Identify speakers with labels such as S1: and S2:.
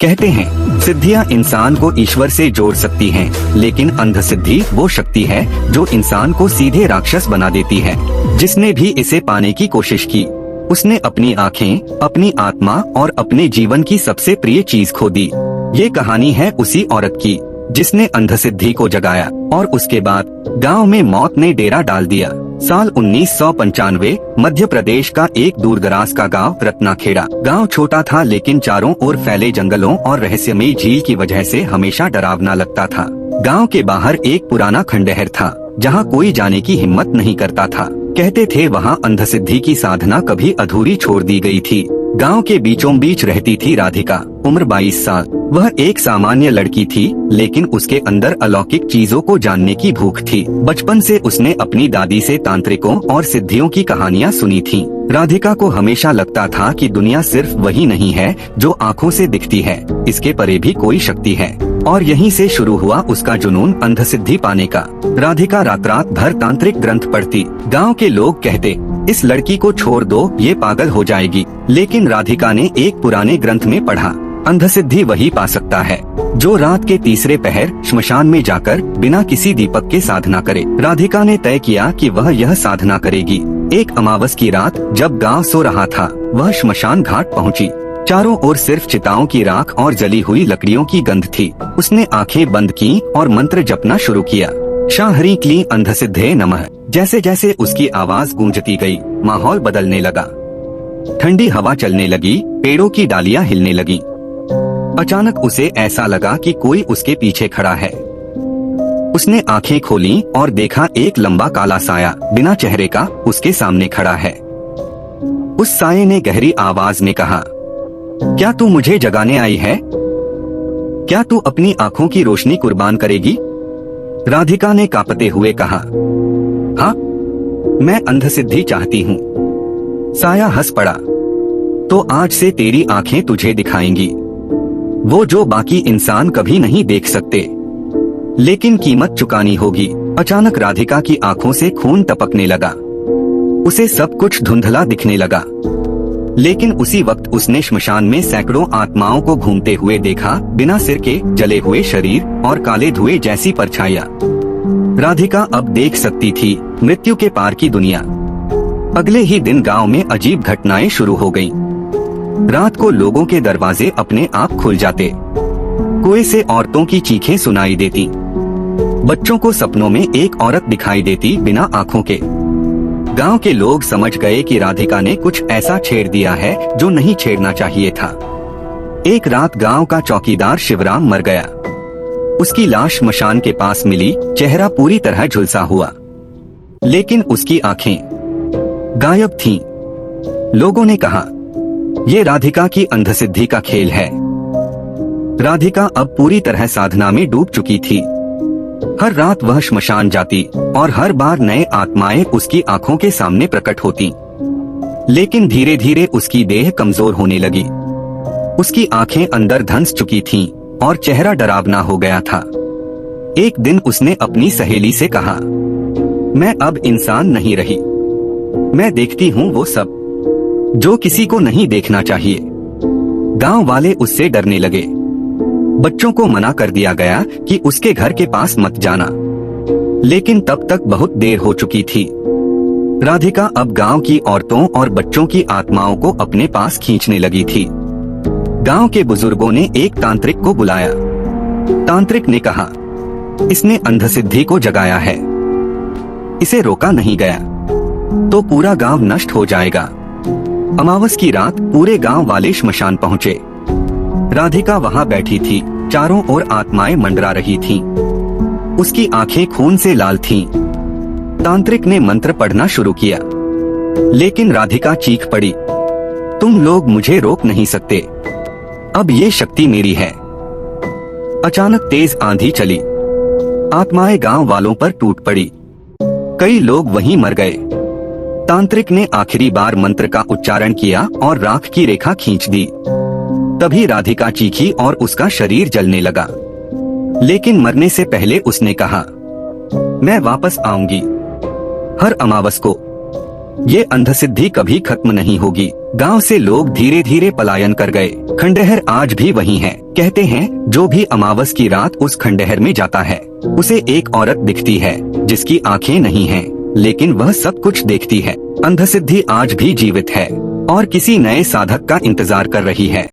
S1: कहते हैं सिद्धियां इंसान को ईश्वर से जोड़ सकती हैं, लेकिन अंधसिद्धि वो शक्ति है जो इंसान को सीधे राक्षस बना देती है। जिसने भी इसे पाने की कोशिश की, उसने अपनी आंखें, अपनी आत्मा और अपने जीवन की सबसे प्रिय चीज खो दी। ये कहानी है उसी औरत की जिसने अंधसिद्धि को जगाया और उसके बाद गांव में मौत ने डेरा डाल दिया। साल 1995 मध्य प्रदेश का एक दूरदराज का गांव रत्नाखेड़ा। गांव छोटा था, लेकिन चारों ओर फैले जंगलों और रहस्यमयी झील की वजह से हमेशा डरावना लगता था। गांव के बाहर एक पुराना खंडहर था जहां कोई जाने की हिम्मत नहीं करता था। कहते थे वहां अंधसिद्धि की साधना कभी अधूरी छोड़ दी गई थी। गांव के बीचों बीच रहती थी राधिका, उम्र 22 साल। वह एक सामान्य लड़की थी, लेकिन उसके अंदर अलौकिक चीजों को जानने की भूख थी। बचपन से उसने अपनी दादी से तांत्रिकों और सिद्धियों की कहानियां सुनी थीं। राधिका को हमेशा लगता था कि दुनिया सिर्फ वही नहीं है जो आँखों से दिखती है, इसके परे भी कोई शक्ति है। और यहीं से शुरू हुआ उसका जुनून अंधसिद्धि पाने का। राधिका रात भर तांत्रिक ग्रंथ पढ़ती। गांव के लोग कहते, इस लड़की को छोड़ दो, ये पागल हो जाएगी। लेकिन राधिका ने एक पुराने ग्रंथ में पढ़ा, अंधसिद्धि वही पा सकता है जो रात के तीसरे पहर श्मशान में जाकर बिना किसी दीपक के साधना करे। राधिका ने तय किया कि वह यह साधना करेगी। एक अमावस की रात जब गांव सो रहा था, वह श्मशान घाट पहुंची। चारों ओर सिर्फ चिताओं की राख और जली हुई लकड़ियों की गंध थी। उसने आंखें बंद की और मंत्र जपना शुरू किया। शां ह्रीं क्लीं अंधसिद्धे नमः। जैसे जैसे उसकी आवाज गूंजती गई, माहौल बदलने लगा। ठंडी हवा चलने लगी, पेड़ों की डालियां हिलने लगीं। अचानक उसे ऐसा लगा कि कोई उसके पीछे खड़ा है। उसने आंखें खोलीं और देखा एक लंबा काला साया बिना चेहरे का उसके सामने खड़ा है। उस साये ने गहरी आवाज में कहा, क्या तू मुझे जगाने आई है? क्या तू अपनी आंखों की रोशनी कुर्बान करेगी? राधिका ने कांपते हुए कहा, हाँ, मैं अंधसिद्धि चाहती हूँ। साया हंस पड़ा, तो आज से तेरी आंखें तुझे दिखाएंगी वो जो बाकी इंसान कभी नहीं देख सकते, लेकिन कीमत चुकानी होगी। अचानक राधिका की आंखों से खून टपकने लगा। उसे सब कुछ धुंधला दिखने लगा। लेकिन उसी वक्त उसने श्मशान में सैकड़ों आत्माओं को घूमते हुए देखा, बिना सिर के, जले हुए शरीर और काले धुएं जैसी परछाइयां। राधिका अब देख सकती थी मृत्यु के पार की दुनिया। अगले ही दिन गांव में अजीब घटनाएं शुरू हो गईं। रात को लोगों के दरवाजे अपने आप खुल जाते। कुएं से औरतों की चीखें सुनाई देती। बच्चों को सपनों में एक औरत दिखाई देती बिना आंखों के। गांव के लोग समझ गए कि राधिका ने कुछ ऐसा छेड़ दिया है जो नहीं छेड़ना चाहिए था। एक रात गांव का चौकीदार शिवराम मर गया। उसकी लाश श्मशान के पास मिली, चेहरा पूरी तरह झुलसा हुआ, लेकिन उसकी आंखें गायब थीं। लोगों ने कहा, ये राधिका की अंधसिद्धि का खेल है। राधिका अब पूरी तरह साधना में डूब चुकी थी। हर रात वह श्मशान जाती और हर बार नए आत्माएं उसकी आंखों के सामने प्रकट होती। लेकिन धीरे धीरे उसकी देह कमजोर होने लगी। उसकी आंखें अंदर धंस चुकी थीं और चेहरा डरावना हो गया था। एक दिन उसने अपनी सहेली से कहा, मैं अब इंसान नहीं रही। मैं देखती हूँ वो सब जो किसी को नहीं देखना चाहिए। गांव वाले उससे डरने लगे। बच्चों को मना कर दिया गया कि उसके घर के पास मत जाना। लेकिन तब तक बहुत देर हो चुकी थी। राधिका अब गांव की औरतों और बच्चों की आत्माओं को अपने पास खींचने लगी थी। गांव के बुजुर्गों ने एक तांत्रिक को बुलाया। तांत्रिक ने कहा, इसने अंधसिद्धि को जगाया है। इसे रोका नहीं गया तो पूरा गांव नष्ट हो जाएगा। अमावस की रात पूरे गांव वाले श्मशान पहुंचे। राधिका वहां बैठी थी, चारों ओर आत्माएं मंडरा रही थीं। उसकी आंखें खून से लाल थीं। तांत्रिक ने मंत्र पढ़ना शुरू किया, लेकिन राधिका चीख पड़ी, तुम लोग मुझे रोक नहीं सकते, अब ये शक्ति मेरी है। अचानक तेज आंधी चली। आत्माएं गांव वालों पर टूट पड़ी। कई लोग वहीं मर गए। तांत्रिक ने आखिरी बार मंत्र का उच्चारण किया और राख की रेखा खींच दी। तभी राधिका चीखी और उसका शरीर जलने लगा। लेकिन मरने से पहले उसने कहा, मैं वापस आऊंगी, हर अमावस को। ये अंधसिद्धि कभी खत्म नहीं होगी। गांव से लोग धीरे धीरे पलायन कर गए। खंडहर आज भी वही है। कहते हैं जो भी अमावस की रात उस खंडहर में जाता है उसे एक औरत दिखती है जिसकी आंखें नहीं हैं, लेकिन वह सब कुछ देखती है। अंधसिद्धि आज भी जीवित है और किसी नए साधक का इंतजार कर रही है।